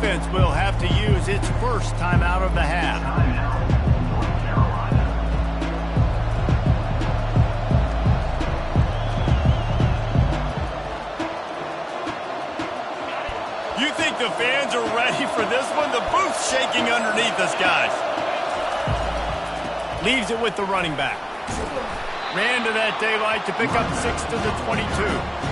defense will have to use its first timeout of the half. You think the fans are ready for this one? The booth's shaking underneath us, guys. Leaves it with the running back. Ran to that daylight to pick up 6 to the 22.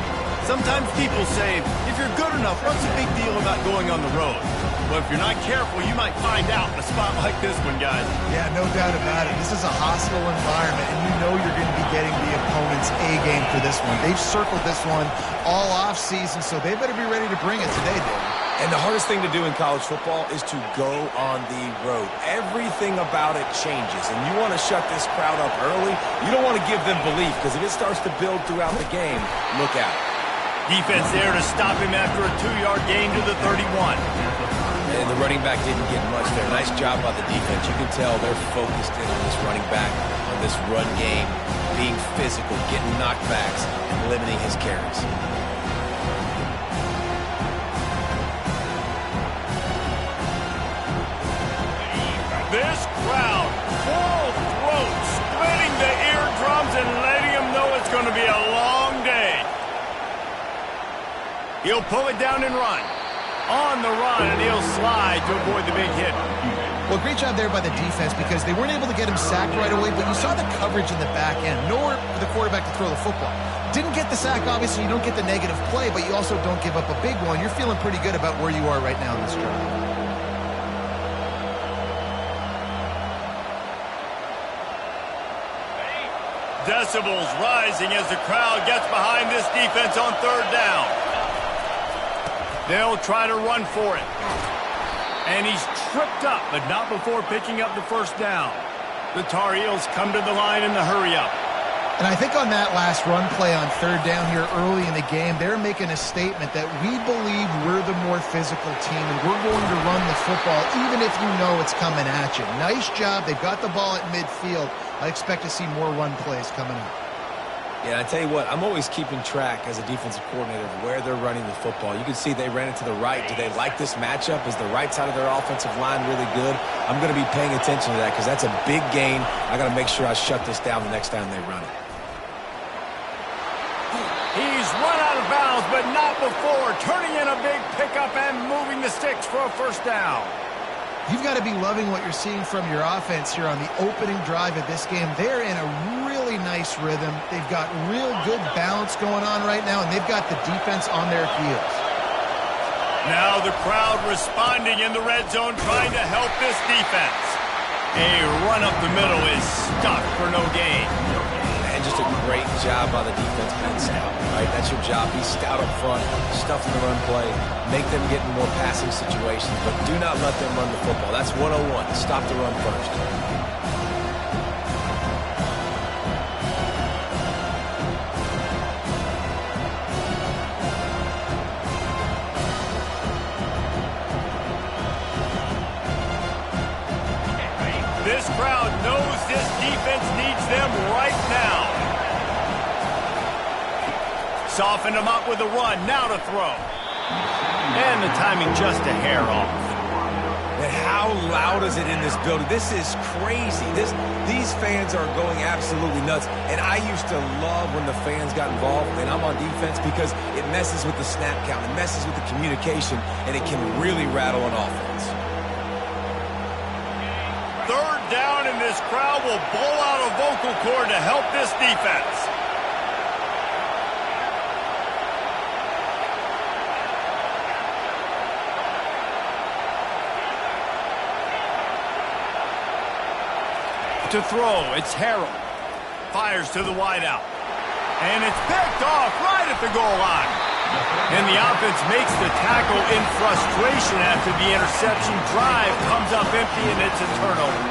Sometimes people say, if you're good enough, what's the big deal about going on the road? Well, if you're not careful, you might find out in a spot like this one, guys. Yeah, no doubt about it. This is a hostile environment, and you know you're going to be getting the opponent's A-game for this one. They've circled this one all off-season, so they better be ready to bring it today, David. And the hardest thing to do in college football is to go on the road. Everything about it changes, and you want to shut this crowd up early. You don't want to give them belief, because if it starts to build throughout the game, look out. Defense there to stop him after a 2-yard gain to the 31. And the running back didn't get much there. Nice job by the defense. You can tell they're focused in on this running back, on this run game, being physical, getting knockbacks, and limiting his carries. This crowd, full throat, splitting the eardrums and letting them know it's going to be a long day. He'll pull it down and run. On the run, and he'll slide to avoid the big hit. Well, great job there by the defense because they weren't able to get him sacked right away, but you saw the coverage in the back end. Nowhere for the quarterback to throw the football. Didn't get the sack, obviously. You don't get the negative play, but you also don't give up a big one. You're feeling pretty good about where you are right now in this drive. Decibels rising as the crowd gets behind this defense on third down. They'll try to run for it. And he's tripped up, but not before picking up the first down. The Tar Heels come to the line in the hurry-up. And I think on that last run play on third down here early in the game, they're making a statement that we believe we're the more physical team and we're going to run the football even if you know it's coming at you. Nice job. They've got the ball at midfield. I expect to see more run plays coming up. Yeah, I tell you what, I'm always keeping track as a defensive coordinator of where they're running the football. You can see they ran it to the right. Do they like this matchup? Is the right side of their offensive line really good? I'm going to be paying attention to that because that's a big gain. I got to make sure I shut this down the next time they run it. He's run out of bounds, but not before turning in a big pickup and moving the sticks for a first down. You've got to be loving what you're seeing from your offense here on the opening drive of this game. They're in a really nice rhythm. They've got real good balance going on right now, and they've got the defense on their heels. Now the crowd responding in the red zone, trying to help this defense. A run up the middle is stuck for no gain. And just a great job by the defense being stout, right? That's your job. Be stout up front, stuff in the run play, make them get in more passing situations, but do not let them run the football. That's 101. Stop the run first. This crowd knows this defense needs them right now. Softened him up with a run, now to throw. And the timing just a hair off. And how loud is it in this building? This is crazy. These fans are going absolutely nuts. And I used to love when the fans got involved, and I'm on defense because it messes with the snap count, it messes with the communication, and it can really rattle an offense. Third down, and this crowd will blow out a vocal cord to help this defense. To throw, it's Harrell. Fires to the wideout. And it's picked off right at the goal line. And the offense makes the tackle in frustration after the interception. Drive comes up empty, and it's a turnover.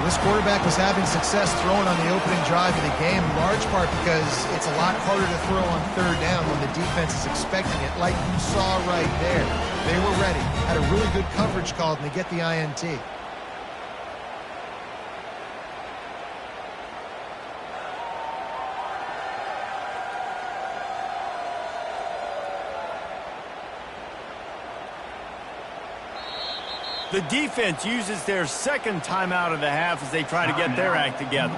Well, this quarterback was having success throwing on the opening drive of the game, in large part because it's a lot harder to throw on third down when the defense is expecting it, like you saw right there. They were ready, had a really good coverage call, and they get the INT. The defense uses their second timeout of the half as they try to get their act together.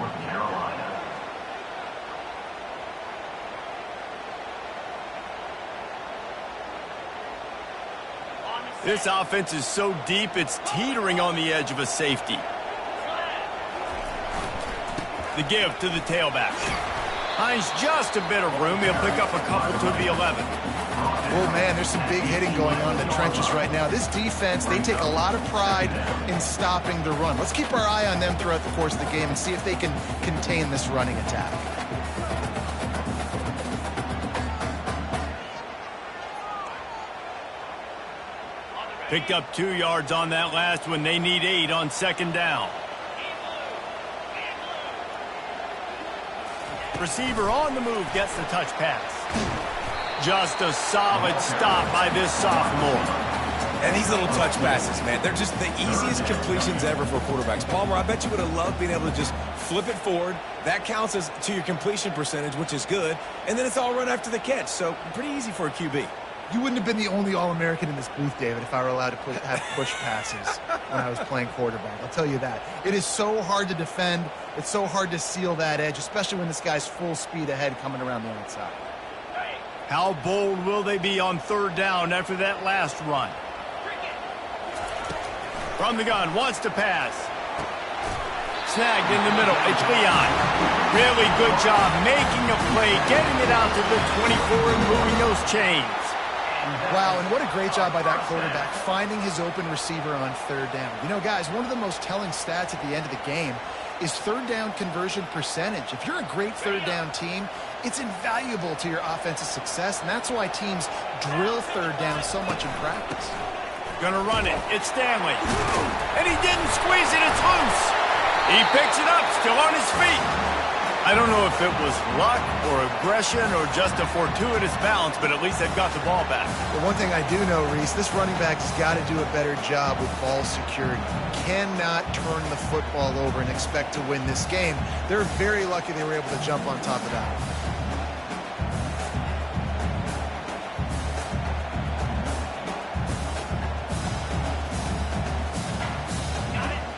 This offense is so deep, it's teetering on the edge of a safety. The give to the tailback. Finds just a bit of room. He'll pick up a couple to the 11. Oh, man, there's some big hitting going on in the trenches right now. This defense, they take a lot of pride in stopping the run. Let's keep our eye on them throughout the course of the game and see if they can contain this running attack. Picked up 2 yards on that last one. They need 8 on second down. Receiver on the move gets the touch pass. Just a solid stop by this sophomore. And these little touch passes, man, they're just the easiest completions ever for quarterbacks. Palmer, I bet you would have loved being able to just flip it forward. That counts as to your completion percentage, which is good. And then it's all run after the catch. So pretty easy for a QB. You wouldn't have been the only All-American in this booth, David, if I were allowed to have push passes when I was playing quarterback. I'll tell you that. It is so hard to defend. It's so hard to seal that edge, especially when this guy's full speed ahead coming around the outside. How bold will they be on third down after that last run? From the gun, wants to pass. Snagged in the middle. It's Leon. Really good job making a play, getting it out to the 24 and moving those chains. Wow, and what a great job by that quarterback, finding his open receiver on third down. You know, guys, one of the most telling stats at the end of the game is third down conversion percentage. If you're a great third down team, it's invaluable to your offensive success, and that's why teams drill third down so much in practice. Gonna run it. It's Stanley. And he didn't squeeze it. It's loose. He picks it up, still on his feet. I don't know if it was luck or aggression or just a fortuitous bounce, but at least they've got the ball back. But one thing I do know, Reese, this running back has got to do a better job with ball security. Cannot turn the football over and expect to win this game. They're very lucky they were able to jump on top of that.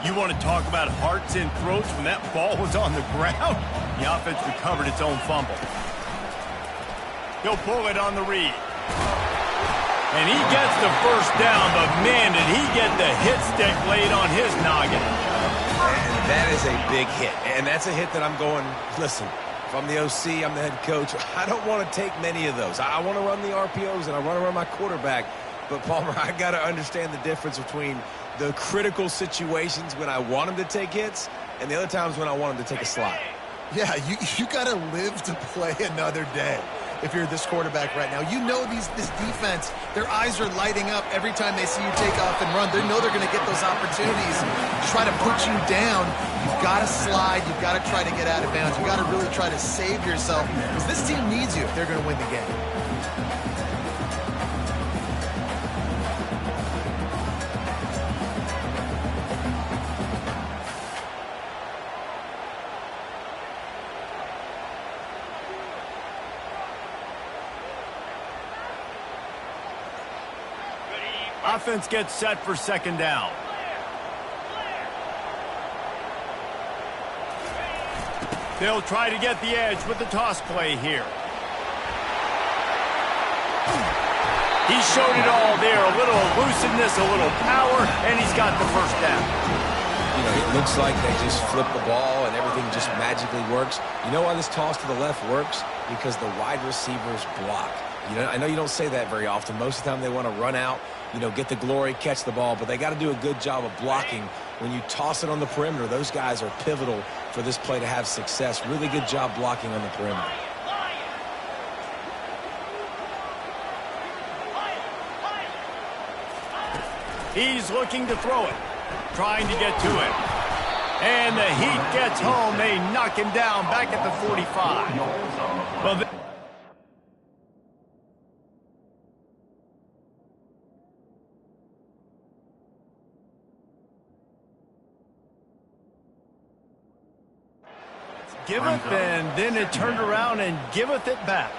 You want to talk about hearts and throats when that ball was on the ground? The offense recovered its own fumble. He'll pull it on the read. And he gets the first down, but man, did he get the hit stick laid on his noggin. And that is a big hit. And that's a hit that I'm going, listen, if I'm the OC, I'm the head coach, I don't want to take many of those. I want to run the RPOs, and I want to run my quarterback. But, Palmer, I got to understand the difference between the critical situations when I want him to take hits and the other times when I want him to take a slide. Yeah, you got to live to play another day if you're this quarterback right now. You know this defense, their eyes are lighting up every time they see you take off and run. They know they're going to get those opportunities to try to put you down. You've got to slide. You've got to try to get out of bounds. You've got to really try to save yourself because this team needs you if they're going to win the game. Offense gets set for second down. They'll try to get the edge with the toss play here. He showed it all there. A little elusiveness, a little power, and he's got the first down. You know, it looks like they just flip the ball and everything just magically works. You know why this toss to the left works? Because the wide receivers block. You know, I know you don't say that very often. Most of the time they want to run out, you know, get the glory, catch the ball, but they got to do a good job of blocking. When you toss it on the perimeter, those guys are pivotal for this play to have success. Really good job blocking on the perimeter. He's looking to throw it, trying to get to it. And the heat gets home. They knock him down back at the 45. Well, giveth, and then it turned around and giveth it back.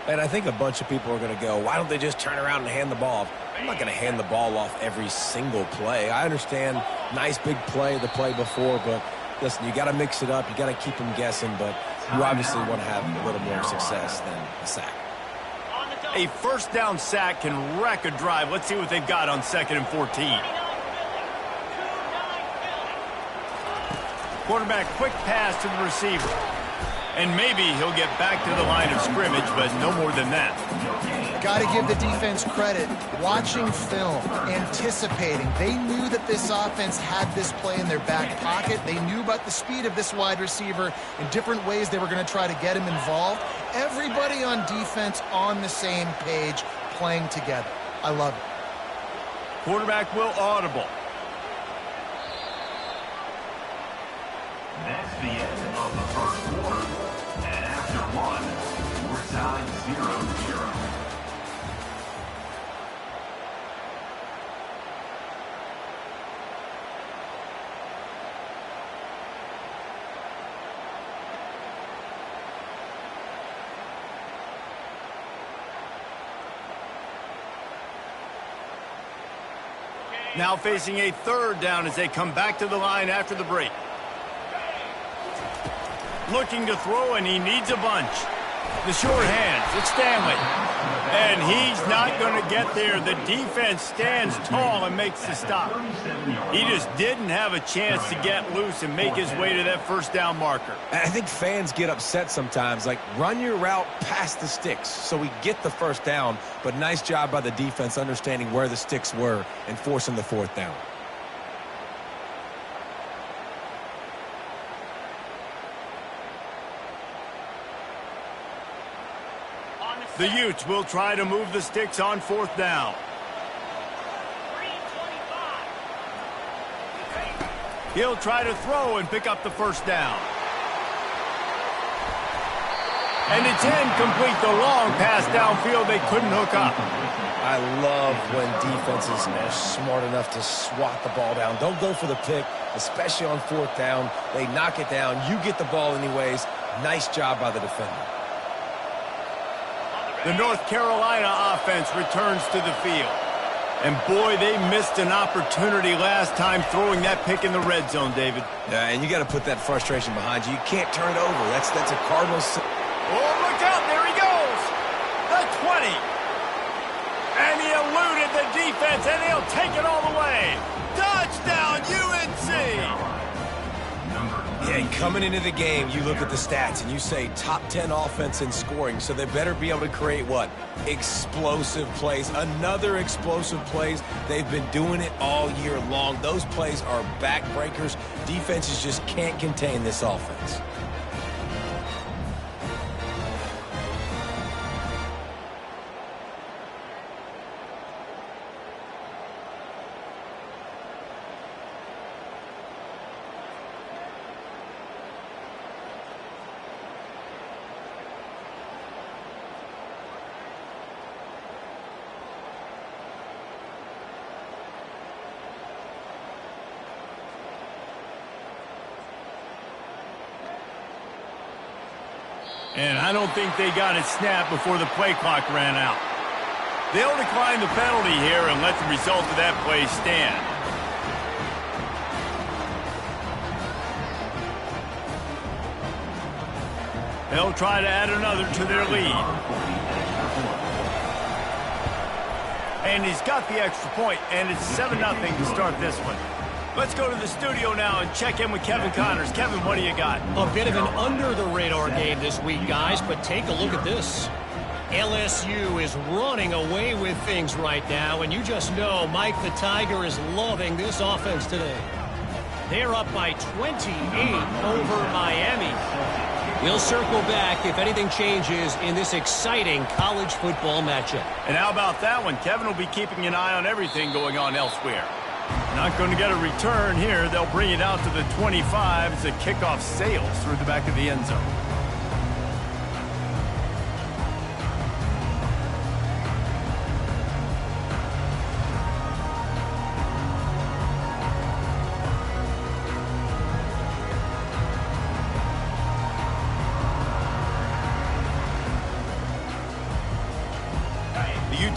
And I think a bunch of people are going to go, why don't they just turn around and hand the ball off? I'm not going to hand the ball off every single play. I understand nice big play the play before, but listen, you got to mix it up. You got to keep them guessing, but you obviously want to have a little more success than a sack. A first down sack can wreck a drive. Let's see what they've got on 2nd and 14. Quarterback, quick pass to the receiver. And maybe he'll get back to the line of scrimmage, but no more than that. Got to give the defense credit. Watching film, anticipating. They knew that this offense had this play in their back pocket. They knew about the speed of this wide receiver in different ways they were going to try to get him involved. Everybody on defense on the same page, playing together. I love it. Quarterback will audible. That's the end of the first quarter. And after one, we're tied 0-0. Now facing a 3rd down as they come back to the line after the break. Looking to throw, and he needs a bunch. The short hands, it's Stanley. And he's not going to get there. The defense stands tall and makes the stop. He just didn't have a chance to get loose and make his way to that first down marker. And I think fans get upset sometimes, like run your route past the sticks so we get the first down, but nice job by the defense understanding where the sticks were and forcing the 4th down. The Utes will try to move the sticks on 4th down. He'll try to throw and pick up the first down. And it's incomplete. The long pass downfield they couldn't hook up. I love when defenses are smart enough to swat the ball down. Don't go for the pick, especially on 4th down. They knock it down. You get the ball anyways. Nice job by the defender. The North Carolina offense returns to the field. And boy, they missed an opportunity last time throwing that pick in the red zone, David. Yeah, and you got to put that frustration behind you. You can't turn it over. That's a Cardinals. Oh, look out. There he goes. The 20. And he eluded the defense, and he'll take it all the way. Touchdown, UNC. Yeah, coming into the game, you look at the stats and you say top 10 offense in scoring, so they better be able to create what? Explosive plays. Another explosive plays. They've been doing it all year long. Those plays are backbreakers. Defenses just can't contain this offense. And I don't think they got it snapped before the play clock ran out. They'll decline the penalty here and let the result of that play stand. They'll try to add another to their lead. And he's got the extra point, and it's 7-0 to start this one. Let's go to the studio now and check in with Kevin Connors. Kevin, what do you got? A bit of an under-the-radar game this week, guys, but take a look at this. LSU is running away with things right now, and you just know Mike the Tiger is loving this offense today. They're up by 28 over Miami. We'll circle back if anything changes in this exciting college football matchup. And how about that one? Kevin will be keeping an eye on everything going on elsewhere. Not going to get a return here. They'll bring it out to the 25 as the kickoff sails through the back of the end zone.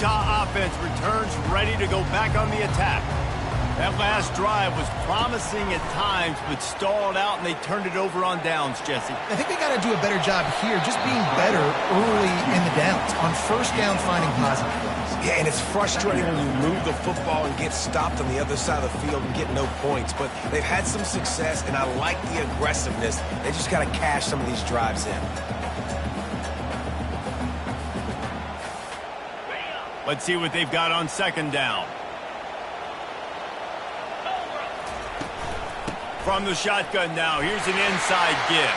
Utah offense returns ready to go back on the attack. That last drive was promising at times, but stalled out, and they turned it over on downs, Jesse. I think they got to do a better job here, just being better early in the downs. On first down, finding positive plays. Yeah, and it's frustrating when you move the football and get stopped on the other side of the field and get no points. But they've had some success, and I like the aggressiveness. They just got to cash some of these drives in. Let's see what they've got on second down. From the shotgun now, here's an inside give.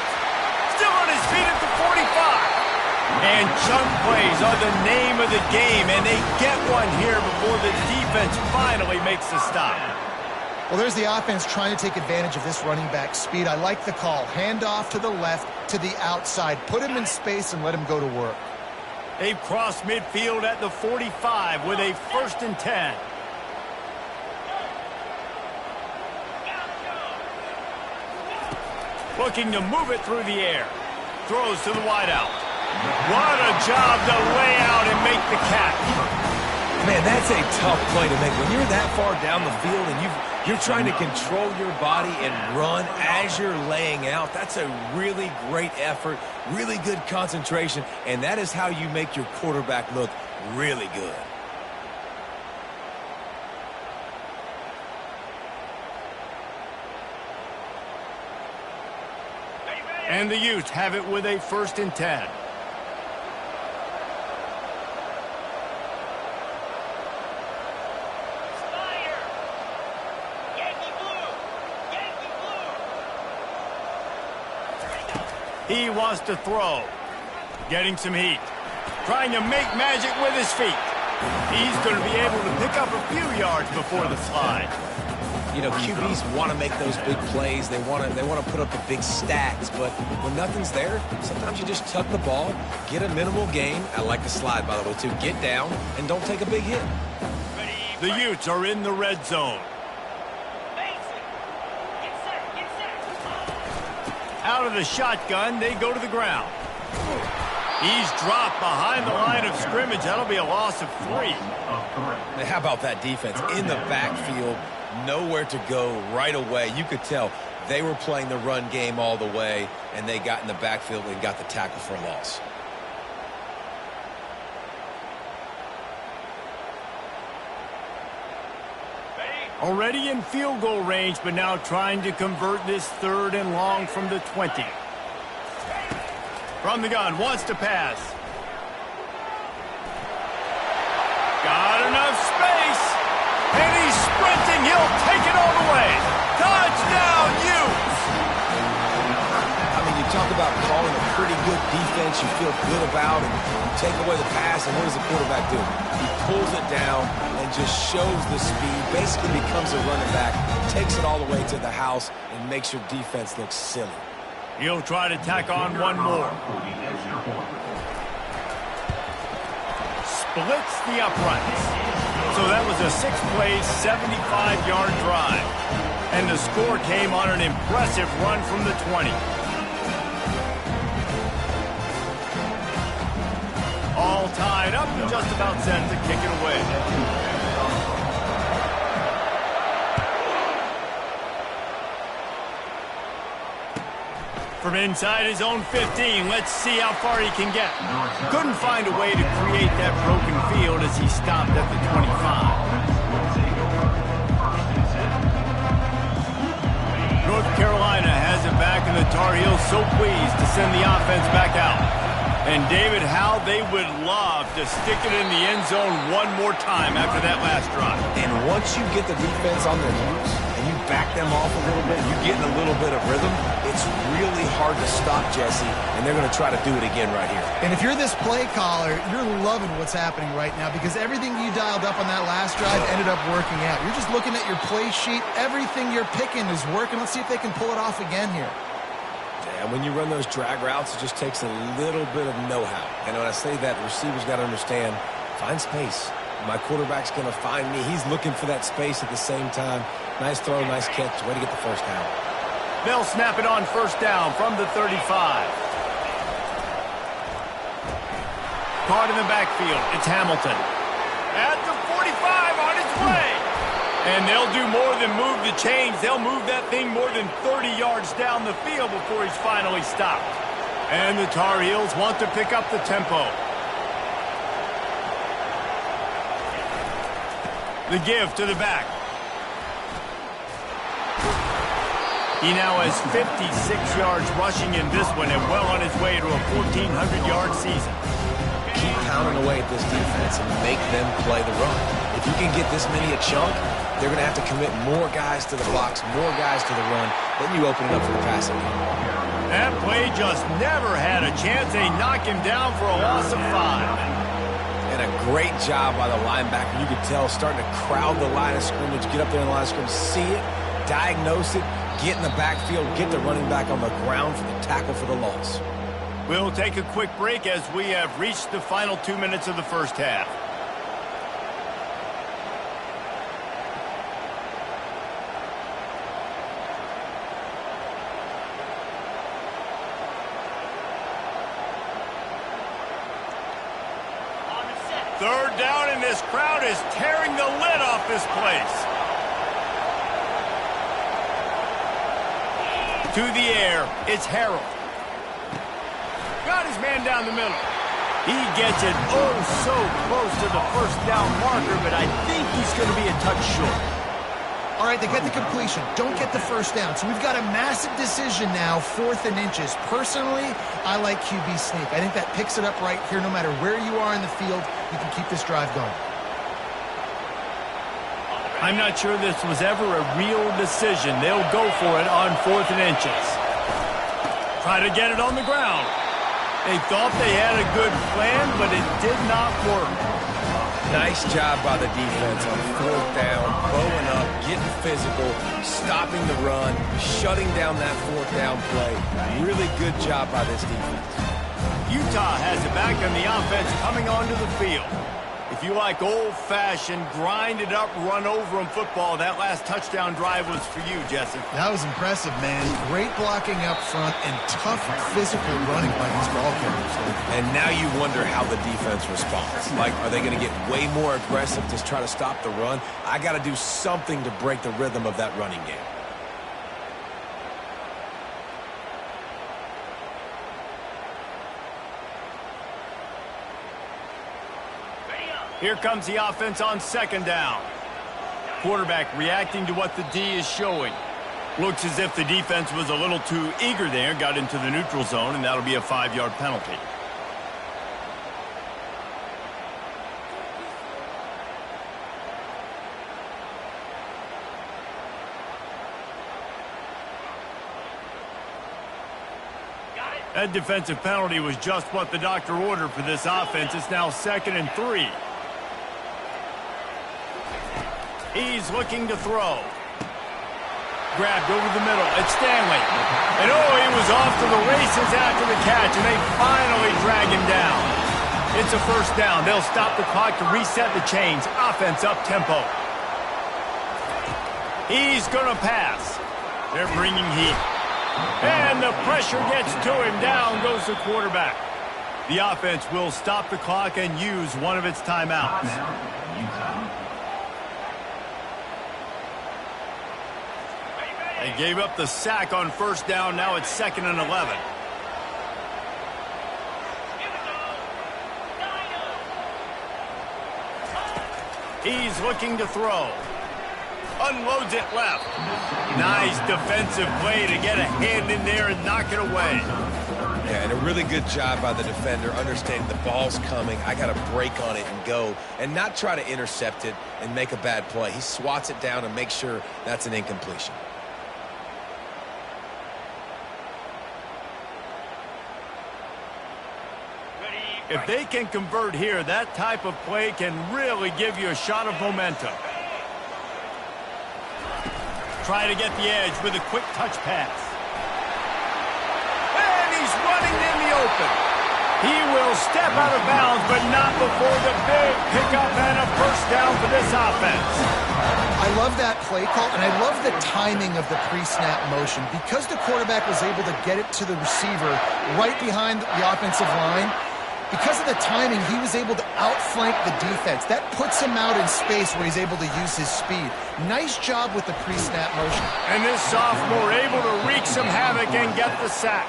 Still on his feet at the 45. And chunk plays are the name of the game, and they get one here before the defense finally makes the stop. Well, there's the offense trying to take advantage of this running back speed. I like the call. Hand off to the left, to the outside. Put him in space and let him go to work. They've crossed midfield at the 45 with a 1st and 10. Looking to move it through the air. Throws to the wideout. What a job to lay out and make the catch. Man, that's a tough play to make. When you're that far down the field and you're trying to control your body and run as you're laying out, that's a really great effort, really good concentration, and that is how you make your quarterback look really good. And the Utes have it with a 1st and 10. He wants to throw. Getting some heat. Trying to make magic with his feet. He's going to be able to pick up a few yards before the slide. You know, QBs want to make those big plays. They want to put up the big stats. But when nothing's there, sometimes you just tuck the ball, get a minimal gain. I like the slide, by the way, too. Get down and don't take a big hit. The Utes are in the red zone. Out of the shotgun, they go to the ground. He's dropped behind the line of scrimmage. That'll be a loss of 3. Now, how about that defense in the backfield? Nowhere to go right away. You could tell they were playing the run game all the way, and they got in the backfield and got the tackle for a loss. Already in field goal range, but now trying to convert this 3rd and long from the 20. From the gun, wants to pass. Got enough space. And he's sprinting. He'll take it all the way. Touchdown, Utes! I mean, you talk about calling a pretty good defense you feel good about, and you take away the pass, and what does the quarterback do? He pulls it down and just shows the speed, basically becomes a running back, takes it all the way to the house, and makes your defense look silly. He'll try to tack on one more. Splits the uprights. So that was a 6-play, 75-yard drive. And the score came on an impressive run from the 20. All tied up and just about set to kick it away. From inside his own 15, let's see how far he can get. Couldn't find a way to create that broken field as he stopped at the 25. North Carolina has it back, and the Tar Heels so pleased to send the offense back out. And David, how they would love to stick it in the end zone one more time after that last drive. And once you get the defense on their heels and you back them off a little bit, you get in a little bit of rhythm, it's really hard to stop, Jesse, and they're going to try to do it again right here. And if you're this play caller, you're loving what's happening right now because everything you dialed up on that last drive ended up working out. You're just looking at your play sheet. Everything you're picking is working. Let's see if they can pull it off again here. And when you run those drag routes, it just takes a little bit of know-how. And when I say that, receivers got to understand, find space. My quarterback's going to find me. He's looking for that space at the same time. Nice throw, nice catch. Way to get the first down. They'll snap it on first down from the 35. Caught in the backfield. It's Hamilton. At the 45 on its way. And they'll do more than move the chains. They'll move that thing more than 30 yards down the field before he's finally stopped. And the Tar Heels want to pick up the tempo. The give to the back. He now has 56 yards rushing in this one and well on his way to a 1,400-yard season. Keep pounding away at this defense and make them play the run. If you can get this many a chunk, they're going to have to commit more guys to the box, more guys to the run. Then you open it up for the passing game. That play just never had a chance. They knock him down for a loss of 5. And a great job by the linebacker. You could tell starting to crowd the line of scrimmage, get up there in the line of scrimmage, see it, diagnose it, get in the backfield, get the running back on the ground for the tackle for the loss. We'll take a quick break as we have reached the final 2 minutes of the first half. Third down, and this crowd is tearing the lid off this place. To the air, it's Harold. Got his man down the middle. He gets it oh so close to the first down marker, but I think he's going to be a touch short. All right, they get the completion. Don't get the first down. So we've got a massive decision now, 4th and inches. Personally, I like QB sneak. I think that picks it up right here. No matter where you are in the field, you can keep this drive going. I'm not sure this was ever a real decision. They'll go for it on 4th and inches. Try to get it on the ground. They thought they had a good plan, but it did not work. Nice job by the defense on 4th down, bowing up, getting physical, stopping the run, shutting down that 4th down play. Really good job by this defense. Utah has it back on the offense coming onto the field. If you like old-fashioned, grind-it-up, run-over-'em football, that last touchdown drive was for you, Jesse. That was impressive, man. Great blocking up front and tough physical running by these ball carriers. And now you wonder how the defense responds. Like, are they going to get way more aggressive to try to stop the run? I got to do something to break the rhythm of that running game. Here comes the offense on 2nd down. Quarterback reacting to what the D is showing. Looks as if the defense was a little too eager there, got into the neutral zone, and that'll be a 5-yard penalty. That defensive penalty was just what the doctor ordered for this offense. It's now 2nd and 3. He's looking to throw. Grabbed over the middle. It's Stanley. And oh, he was off to the races after the catch, and they finally drag him down. It's a 1st down. They'll stop the clock to reset the chains. Offense up tempo. He's going to pass. They're bringing heat. And the pressure gets to him. Down goes the quarterback. The offense will stop the clock and use one of its timeouts. They gave up the sack on 1st down. Now it's 2nd and 11. He's looking to throw. Unloads it left. Nice defensive play to get a hand in there and knock it away. Yeah, and a really good job by the defender understanding the ball's coming. I got to break on it and go and not try to intercept it and make a bad play. He swats it down and makes sure that's an incompletion. If they can convert here, that type of play can really give you a shot of momentum. Try to get the edge with a quick touch pass. And he's running in the open. He will step out of bounds, but not before the big pickup and a 1st down for this offense. I love that play call, and I love the timing of the pre-snap motion. Because the quarterback was able to get it to the receiver right behind the offensive line, Because of the timing, he was able to outflank the defense. That puts him out in space where he's able to use his speed. Nice job with the pre-snap motion. And this sophomore able to wreak some havoc and get the sack.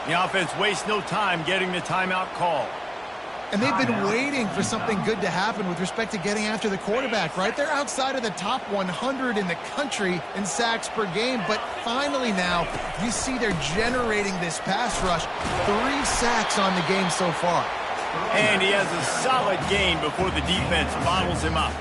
The offense wastes no time getting the timeout call. And they've been waiting for something good to happen with respect to getting after the quarterback, right? They're outside of the top 100 in the country in sacks per game, but finally now you see they're generating this pass rush. 3 sacks on the game so far. And he has a solid game before the defense bottles him up.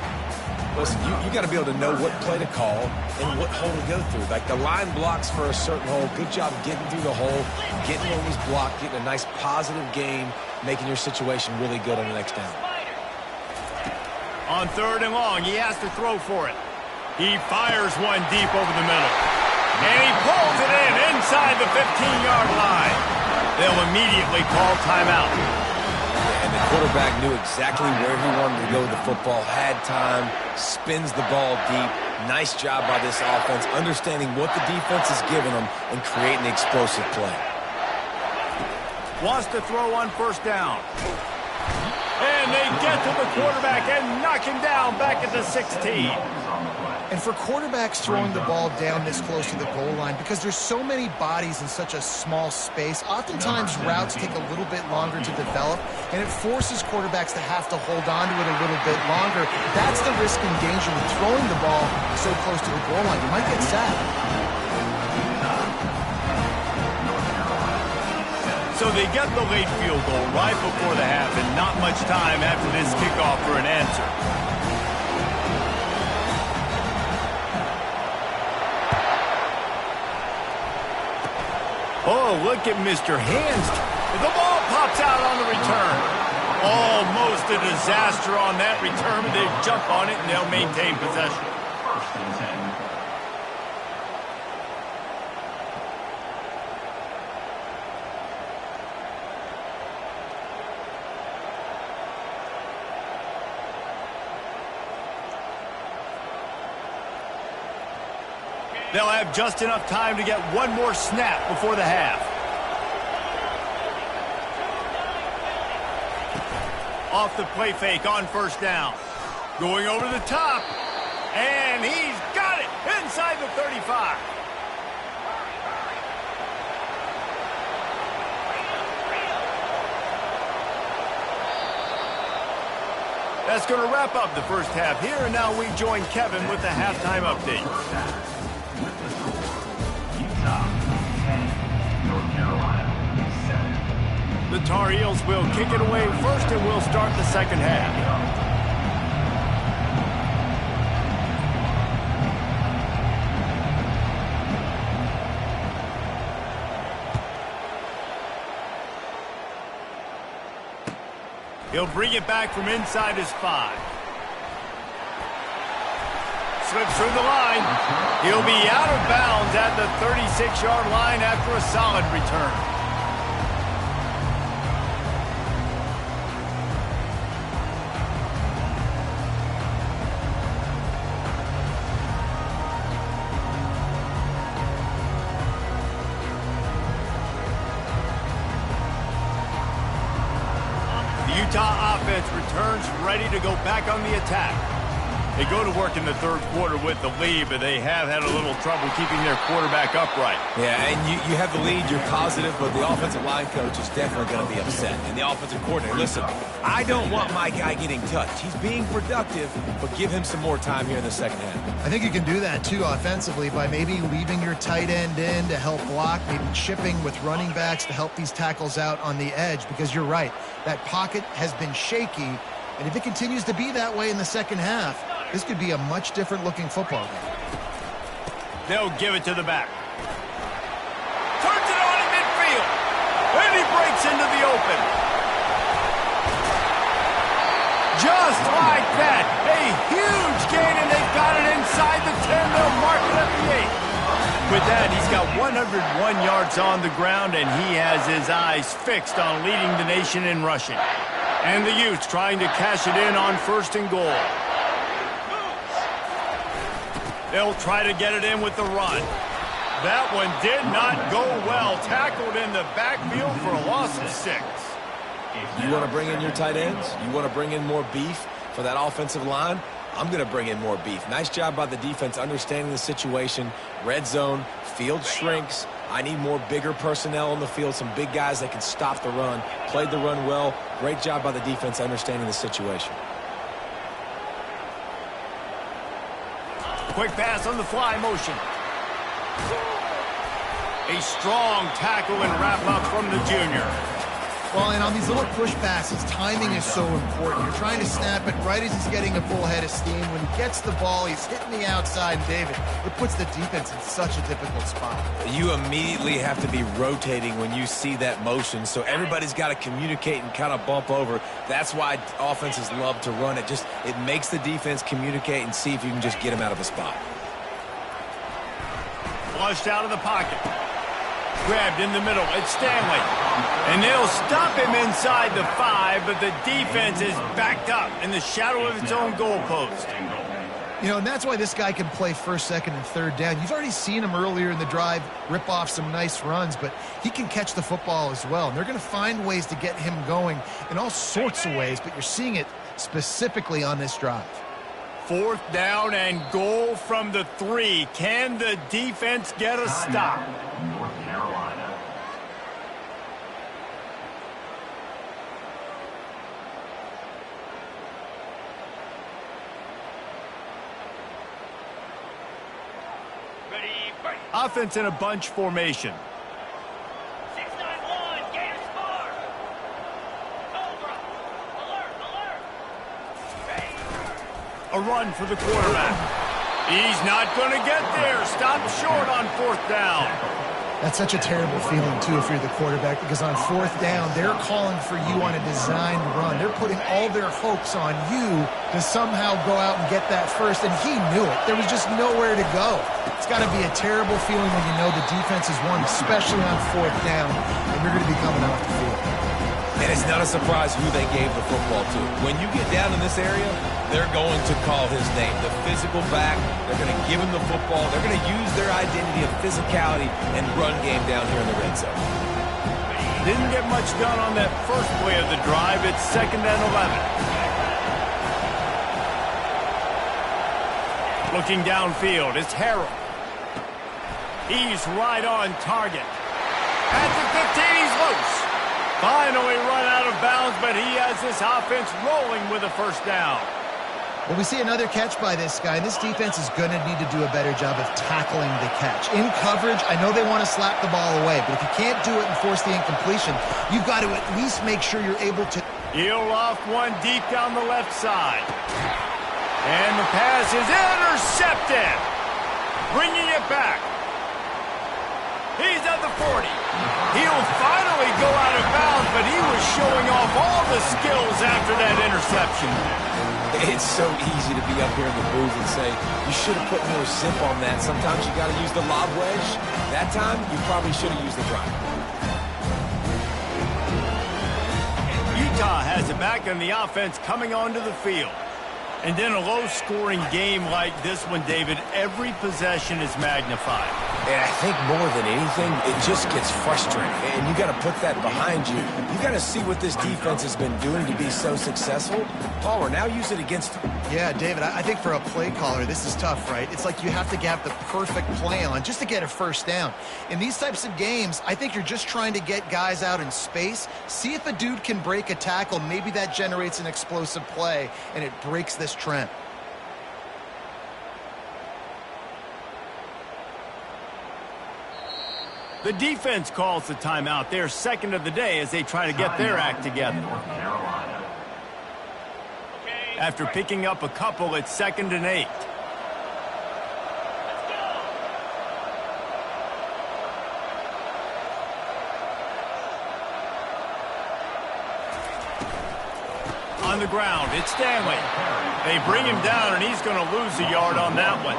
Listen, you got to be able to know what play to call and what hole to go through. Like the line blocks for a certain hole. Good job getting through the hole, getting what was blocked, getting a nice positive game, making your situation really good on the next down. On 3rd and long, he has to throw for it. He fires one deep over the middle. And he pulls it in inside the 15-yard line. They'll immediately call timeout. And the quarterback knew exactly where he wanted to go with the football, had time, spins the ball deep. Nice job by this offense, understanding what the defense is giving them and creating the explosive play. Wants to throw on 1st down. And they get to the quarterback and knock him down back at the 16. And for quarterbacks throwing the ball down this close to the goal line, because there's so many bodies in such a small space, oftentimes routes take a little bit longer to develop, and it forces quarterbacks to have to hold on to it a little bit longer. That's the risk and danger with throwing the ball so close to the goal line. You might get sacked. So they get the late field goal right before the half, and not much time after this kickoff for an answer. Oh, look at Mr. Hands. The ball pops out on the return. Almost a disaster on that return, but they jump on it and they'll maintain possession. 1st and 10. They'll have just enough time to get one more snap before the half. Off the play fake on 1st down. Going over the top. And he's got it inside the 35. That's going to wrap up the 1st half here, and now we join Kevin with the halftime update. The Tar Heels will kick it away first, and we'll start the 2nd half. He'll bring it back from inside his 5. Slips through the line. He'll be out of bounds at the 36-yard line after a solid return. Utah offense returns ready to go back on the attack. They go to work in the 3rd quarter with the lead, but they have had a little trouble keeping their quarterback upright. Yeah, and you have the lead, you're positive, but the offensive line coach is definitely going to be upset. And the offensive coordinator, listen, I don't want my guy getting touched. He's being productive, but give him some more time here in the 2nd half. I think you can do that, too, offensively, by maybe leaving your tight end in to help block, maybe chipping with running backs to help these tackles out on the edge, because you're right. That pocket has been shaky, and if it continues to be that way in the 2nd half, this could be a much different-looking football game. They'll give it to the back. Turns it on in midfield. And he breaks into the open. Just like that. A huge gain, and they've got it inside the 10. They'll mark it at the 8. With that, he's got 101 yards on the ground, and he has his eyes fixed on leading the nation in rushing. And the Utes trying to cash it in on 1st and goal. They'll try to get it in with the run. That one did not go well. Tackled in the backfield for a loss of 6. You want to bring in your tight ends? You want to bring in more beef for that offensive line? I'm going to bring in more beef. Nice job by the defense understanding the situation. Red zone, field shrinks. I need more bigger personnel on the field, some big guys that can stop the run. Played the run well. Great job by the defense understanding the situation. Quick pass on the fly motion. A strong tackle and wrap-up from the junior. Well, and on these little push passes, timing is so important. You're trying to snap it right as he's getting a full head of steam. When he gets the ball, he's hitting the outside, David. It puts the defense in such a difficult spot. You immediately have to be rotating when you see that motion, so everybody's got to communicate and kind of bump over. That's why offenses love to run it. It makes the defense communicate and see if you can just get him out of a spot. Flushed out of the pocket. Grabbed in the middle. It's Stanley. And they'll stop him inside the 5, but the defense is backed up in the shadow of its own goalpost. You know, and that's why this guy can play first, second, and third down. You've already seen him earlier in the drive rip off some nice runs, but he can catch the football as well. And they're going to find ways to get him going in all sorts of ways, but you're seeing it specifically on this drive. 4th down and goal from the 3. Can the defense get a stop? North Carolina. Offense in a bunch formation. 6-9-1, Gators far. Cobra, alert. A run for the quarterback. He's not going to get there. Stop short on 4th down. That's such a terrible feeling, too, if you're the quarterback, because on 4th down, they're calling for you on a designed run. They're putting all their hopes on you to somehow go out and get that first, and he knew it. There was just nowhere to go. It's got to be a terrible feeling when you know the defense has won, especially on 4th down, and you're going to be coming off the field. And it's not a surprise who they gave the football to. When you get down in this area, they're going to call his name. The physical back, they're going to give him the football. They're going to use their identity of physicality and run game down here in the red zone. Didn't get much done on that first play of the drive. It's 2nd and 11. Looking downfield, it's Harrell. He's right on target. At the 15, he's loose. Finally run out of bounds, but he has this offense rolling with a 1st down. Well, we see another catch by this guy. This defense is going to need to do a better job of tackling the catch. In coverage, I know they want to slap the ball away, but if you can't do it and force the incompletion, you've got to at least make sure you're able to. He'll off one deep down the left side. And the pass is intercepted. Bringing it back. He's at the 40. He'll finally go out of bounds, but he was showing off all the skills after that interception. It's so easy to be up here in the booth and say, you should have put more zip on that. Sometimes you got to use the lob wedge. That time, you probably should have used the drive. Utah has it back and the offense coming onto the field. And in a low-scoring game like this one, David, every possession is magnified. And I think more than anything, it just gets frustrating. And you got to put that behind you. You got to see what this defense has been doing to be so successful. Palmer, now use it against them. Yeah, David, I think for a play caller, this is tough, right? It's like you have to have the perfect play on just to get a 1st down. In these types of games, I think you're just trying to get guys out in space, see if a dude can break a tackle. Maybe that generates an explosive play, and it breaks this trend. The defense calls the timeout. They're 2nd of the day as they try to get their act together. North Carolina. After picking up a couple, it's 2nd and 8. On the ground, it's Stanley. They bring him down, and he's going to lose a yard on that one.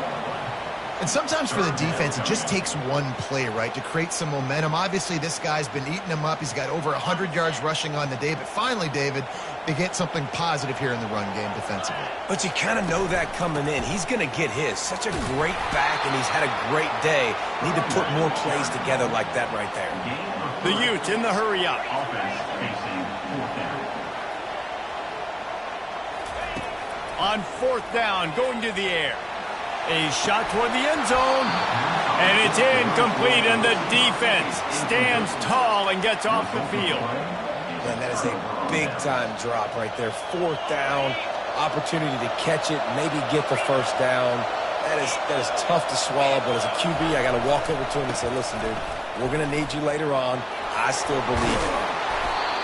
And sometimes for the defense, it just takes one play, right, to create some momentum. Obviously, this guy's been eating him up. He's got over 100 yards rushing on the day. But finally, David, they get something positive here in the run game defensively. But you kind of know that coming in. He's going to get his. Such a great back, and he's had a great day. Need to put more plays together like that right there. The Utes in the hurry up. Offense facing 4th down. On 4th down, going to the air. A shot toward the end zone. And it's incomplete, and the defense stands tall and gets off the field. And that is a big-time drop right there. 4th down, opportunity to catch it, maybe get the first down. That is tough to swallow, but as a QB, I got to walk over to him and say, listen, dude, we're going to need you later on. I still believe it.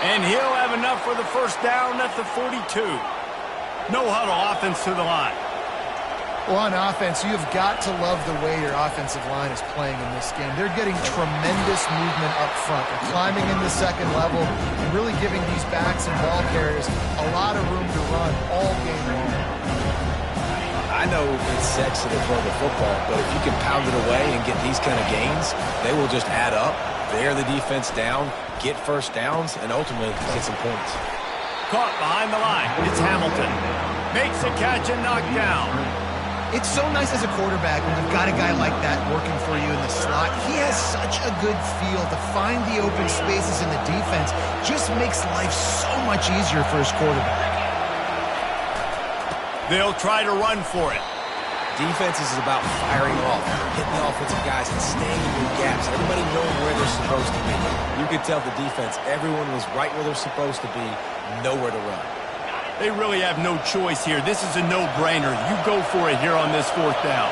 And he'll have enough for the first down at the 42. No huddle offense to the line. Well, on offense, you've got to love the way your offensive line is playing in this game. They're getting tremendous movement up front. They're climbing in the second level and really giving these backs and ball carriers a lot of room to run all game long. I know it's sexy to throw the football, but if you can pound it away and get these kind of gains, they will just add up, bear the defense down, get first downs, and ultimately get some points. Caught behind the line. It's Hamilton. Makes a catch and knocked down. It's so nice as a quarterback when you've got a guy like that working for you in the slot. He has such a good feel to find the open spaces in the defense. Just makes life so much easier for his quarterback. They'll try to run for it. Defenses is about firing off, hitting the offensive guys, and staying in your gaps. Everybody knowing where they're supposed to be. You could tell the defense, everyone was right where they're supposed to be, nowhere to run. They really have no choice here. This is a no-brainer. You go for it here on this 4th down.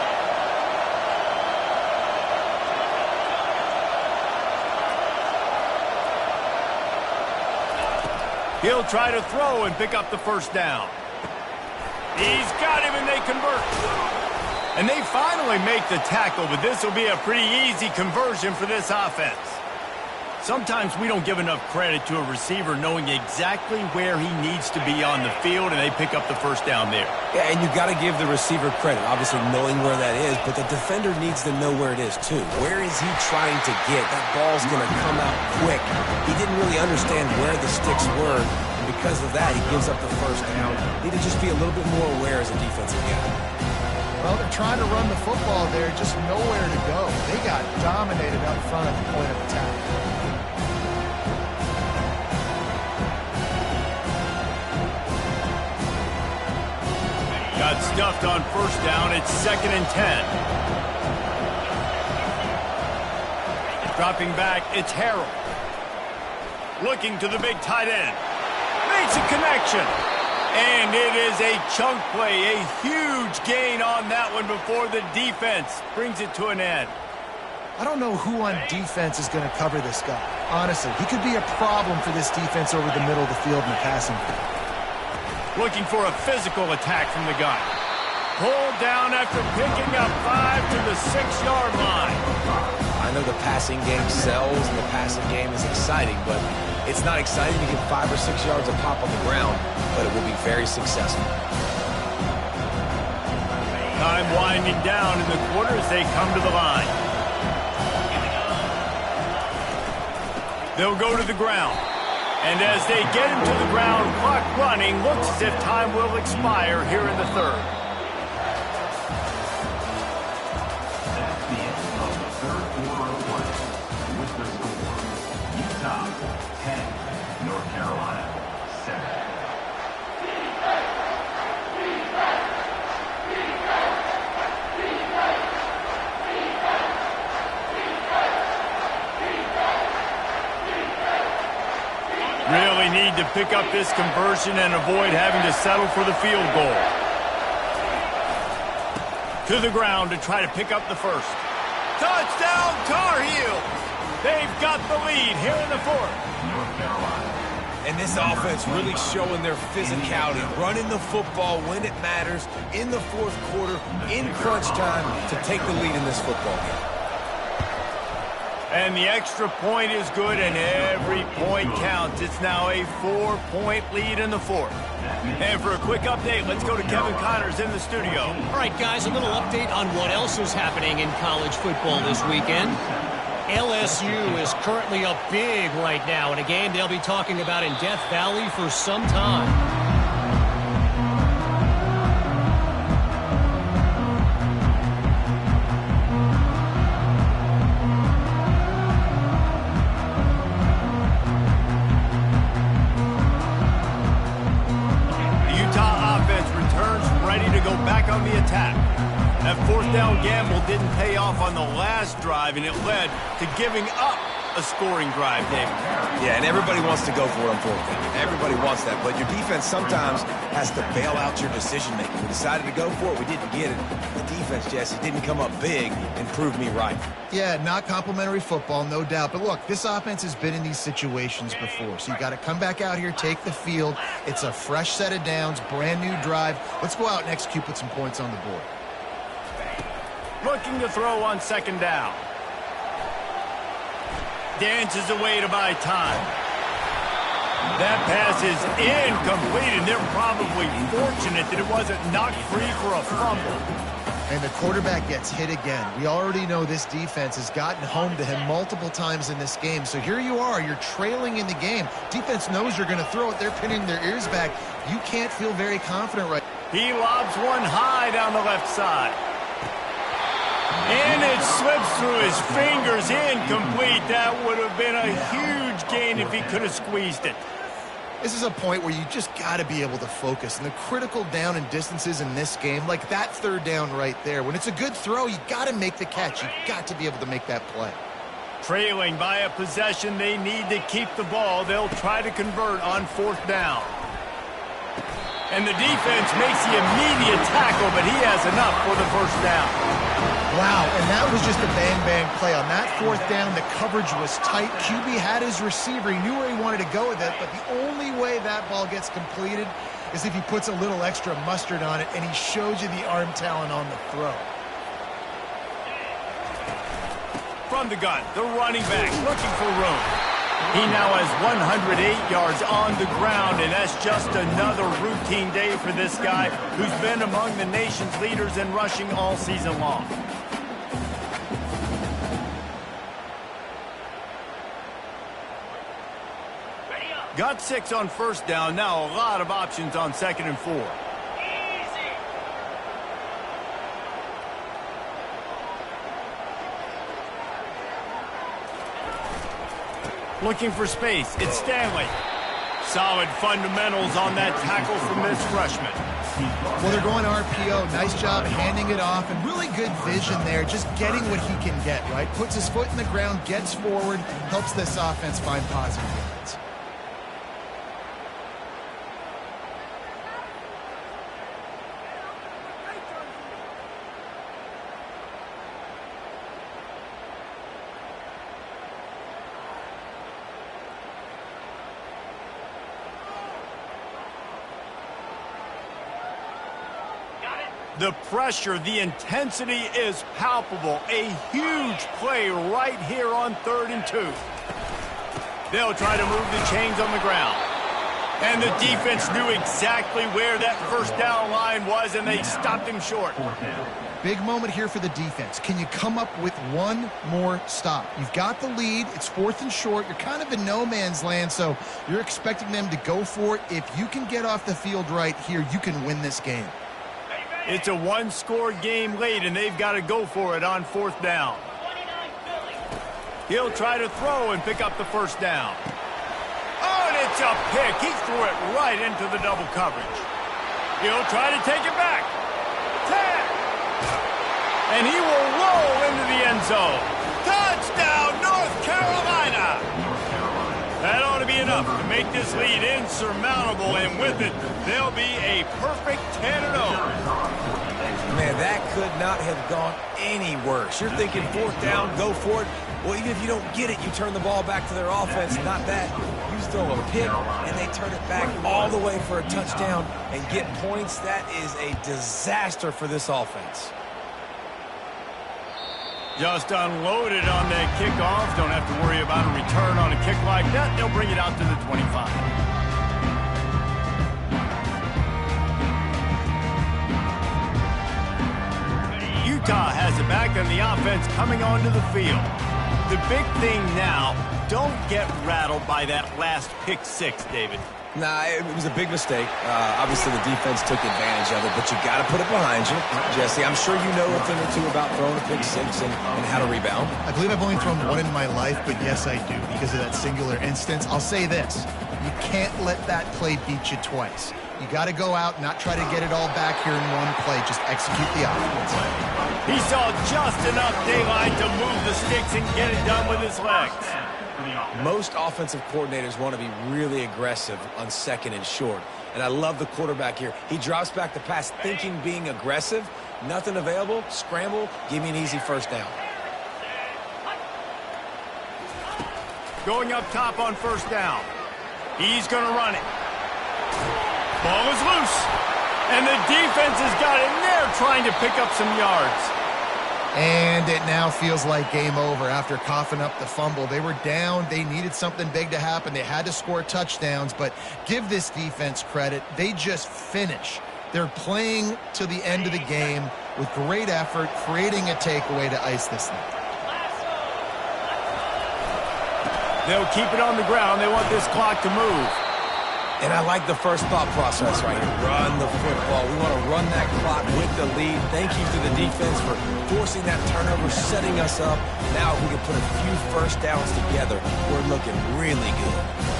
He'll try to throw and pick up the first down. He's got him, and they convert. And they finally make the tackle, but this will be a pretty easy conversion for this offense. Sometimes we don't give enough credit to a receiver knowing exactly where he needs to be on the field, and they pick up the first down there. Yeah, and you got to give the receiver credit, obviously knowing where that is, but the defender needs to know where it is too. Where is he trying to get? That ball's going to come out quick. He didn't really understand where the sticks were, and because of that, he gives up the first down. Need to just be a little bit more aware as a defensive guy. Well, they're trying to run the football there, just nowhere to go. They got dominated up front at the point of attack. Got stuffed on first down. It's 2nd and 10. Dropping back, it's Harrell. Looking to the big tight end. Makes a connection. And it is a chunk play, a huge gain on that one before the defense brings it to an end. I don't know who on defense is going to cover this guy. Honestly, he could be a problem for this defense over the middle of the field in the passing game. Looking for a physical attack from the guy. Pulled down after picking up 5 to the 6-yard line. I know the passing game sells and the passing game is exciting, but it's not exciting to get 5 or 6 yards of pop on the ground, but it will be very successful. Time winding down in the quarter as they come to the line. They'll go to the ground. And as they get him to the ground, clock running, looks as if time will expire here in the 3rd. That's the end of the 3rd quarter of play. With the score, Utah 10, North Carolina 7. Really need to pick up this conversion and avoid having to settle for the field goal. To the ground to try to pick up the first. Touchdown, Tar Heels! They've got the lead here in the 4th. North Carolina. And this offense really showing their physicality, running the football when it matters, in the 4th quarter, in crunch time, to take the lead in this football game. And the extra point is good, and every point counts. It's now a 4-point lead in the 4th. And for a quick update, let's go to Kevin Connors in the studio. All right, guys, a little update on what else is happening in college football this weekend. LSU is currently up big right now in a game they'll be talking about in Death Valley for some time. The Utah offense returns from go back on the attack. That fourth down gamble didn't pay off on the last drive, and it led to giving up a scoring drive, David. Yeah, and everybody wants to go for it on fourth down. Everybody wants that, but your defense sometimes has to bail out your decision-making. We decided to go for it. We didn't get it. The defense, Jesse, didn't come up big and prove me right. Yeah, not complimentary football, no doubt. But look, this offense has been in these situations before, so you got to come back out here, take the field. It's a fresh set of downs, brand new drive. Let's go out and execute, put some points on the board. Looking to throw on second down. Dances away to buy time. That pass is incomplete, and they're probably fortunate that it wasn't knocked free for a fumble. And the quarterback gets hit again. We already know this defense has gotten home to him multiple times in this game. So here you are, you're trailing in the game. Defense knows you're going to throw it. They're pinning their ears back. You can't feel very confident right now. He lobs one high down the left side. And it slips through his fingers, incomplete. That would have been a huge gain if he could have squeezed it. This is a point where you just got to be able to focus. And the critical down and distances in this game, like that third down right there, when it's a good throw, you got to make the catch. You got to be able to make that play. Trailing by a possession, they need to keep the ball. They'll try to convert on fourth down. And the defense makes the immediate tackle, but he has enough for the first down. Wow, and that was just a bang-bang play. On that fourth down, the coverage was tight. QB had his receiver. He knew where he wanted to go with it, but the only way that ball gets completed is if he puts a little extra mustard on it, and he shows you the arm talent on the throw. From the gun, the running back looking for room. He now has 108 yards on the ground, and that's just another routine day for this guy who's been among the nation's leaders in rushing all season long. Got 6 on first down. Now a lot of options on second and 4. Looking for space. It's Stanley. Solid fundamentals on that tackle from this freshman. Well, they're going RPO. Nice job handing it off, and really good vision there, just getting what he can get, right? Puts his foot in the ground, gets forward, helps this offense find positive yards. The pressure, the intensity is palpable. A huge play right here on 3rd and 2. They'll try to move the chains on the ground. And the defense knew exactly where that first down line was, and they stopped him short. Big moment here for the defense. Can you come up with one more stop? You've got the lead. It's 4th and short. You're kind of in no man's land, so you're expecting them to go for it. If you can get off the field right here, you can win this game. It's a one-score game late, and they've got to go for it on 4th down. He'll try to throw and pick up the first down. Oh, and it's a pick. He threw it right into the double coverage. He'll try to take it back. 10. And he will roll into the end zone. Touchdown, North Carolina! That ought to be enough to make this lead insurmountable, and with it, they'll be a perfect 10-0. Man, that could not have gone any worse. You're thinking 4th down, go for it. Well, even if you don't get it, you turn the ball back to their offense. Not that. You throw a pick, and they turn it back all the way for a touchdown and get points. That is a disaster for this offense. Just unloaded on that kickoff. Don't have to worry about a return on a kick like that. They'll bring it out to the 25. Utah has it back on the offense coming onto the field. The big thing now, don't get rattled by that last pick 6, David. Nah, it was a big mistake. Obviously, the defense took advantage of it, but you got to put it behind you. Jesse, I'm sure you know a thing or two about throwing a pick 6 and how to rebound. I believe I've only thrown one in my life, but yes, I do, because of that singular instance. I'll say this. You can't let that play beat you twice. You got to go out and not try to get it all back here in one play. Just execute the offense. He saw just enough daylight to move the sticks and get it done with his legs. Most offensive coordinators want to be really aggressive on second and short. And I love the quarterback here. He drops back the pass thinking being aggressive. Nothing available. Scramble. Give me an easy first down. Going up top on first down. He's going to run it. Ball is loose. And the defense has got in there trying to pick up some yards. And it now feels like game over after coughing up the fumble. They were down. They needed something big to happen. They had to score touchdowns, but give this defense credit. They just finish. They're playing to the end of the game with great effort, creating a takeaway to ice this thing. They'll keep it on the ground. They want this clock to move. And I like the first thought process right here. Run the football. We want to run that clock with the lead. Thank you to the defense for forcing that turnover, setting us up. Now if we can put a few first downs together, we're looking really good.